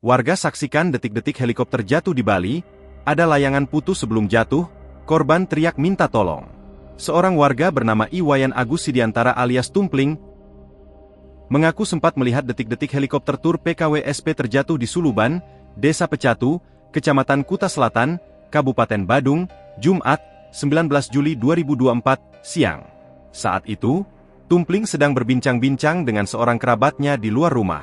Warga saksikan detik-detik helikopter jatuh di Bali, ada layangan putus sebelum jatuh, korban teriak minta tolong. Seorang warga bernama Iwayan Agus Sidiantara alias Tumpling, mengaku sempat melihat detik-detik helikopter tur PKWSP terjatuh di Suluban, Desa Pecatu, Kecamatan Kuta Selatan, Kabupaten Badung, Jumat, 19 Juli 2024, siang. Saat itu, Tumpling sedang berbincang-bincang dengan seorang kerabatnya di luar rumah.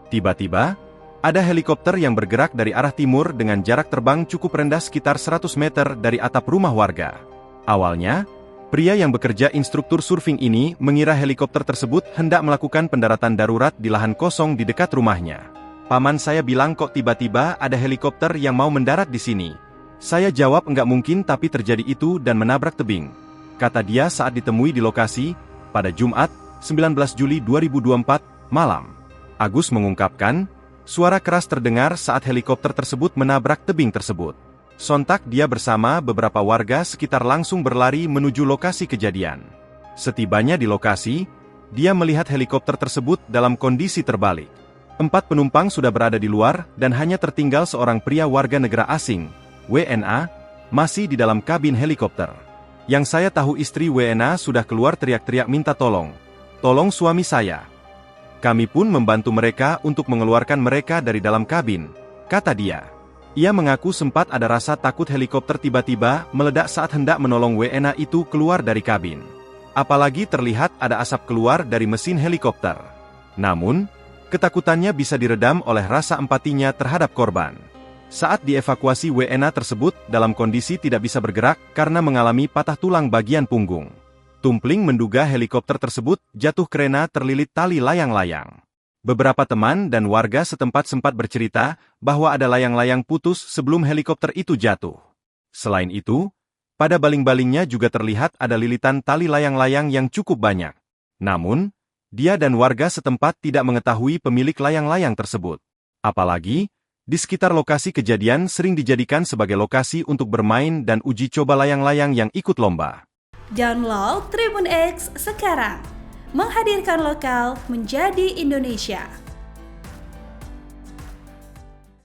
Tiba-tiba, ada helikopter yang bergerak dari arah timur dengan jarak terbang cukup rendah sekitar 100 meter dari atap rumah warga. Awalnya, pria yang bekerja instruktur surfing ini mengira helikopter tersebut hendak melakukan pendaratan darurat di lahan kosong di dekat rumahnya. Paman saya bilang kok tiba-tiba ada helikopter yang mau mendarat di sini. Saya jawab enggak mungkin tapi terjadi itu dan menabrak tebing, kata dia saat ditemui di lokasi, pada Jumat, 19 Juli 2024, malam. Agus mengungkapkan, suara keras terdengar saat helikopter tersebut menabrak tebing tersebut. Sontak dia bersama beberapa warga sekitar langsung berlari menuju lokasi kejadian. Setibanya di lokasi, dia melihat helikopter tersebut dalam kondisi terbalik. 4 penumpang sudah berada di luar dan hanya tertinggal seorang pria warga negara asing, WNA, masih di dalam kabin helikopter. Yang saya tahu istri WNA sudah keluar teriak-teriak minta tolong. Tolong suami saya. Kami pun membantu mereka untuk mengeluarkan mereka dari dalam kabin, kata dia. Ia mengaku sempat ada rasa takut helikopter tiba-tiba meledak saat hendak menolong WNA itu keluar dari kabin. Apalagi terlihat ada asap keluar dari mesin helikopter. Namun, ketakutannya bisa diredam oleh rasa empatinya terhadap korban. Saat dievakuasi WNA tersebut dalam kondisi tidak bisa bergerak karena mengalami patah tulang bagian punggung. Tumpling menduga helikopter tersebut jatuh karena terlilit tali layang-layang. Beberapa teman dan warga setempat sempat bercerita bahwa ada layang-layang putus sebelum helikopter itu jatuh. Selain itu, pada baling-balingnya juga terlihat ada lilitan tali layang-layang yang cukup banyak. Namun, dia dan warga setempat tidak mengetahui pemilik layang-layang tersebut. Apalagi, di sekitar lokasi kejadian sering dijadikan sebagai lokasi untuk bermain dan uji coba layang-layang yang ikut lomba. Download Tribun X sekarang, menghadirkan lokal menjadi Indonesia.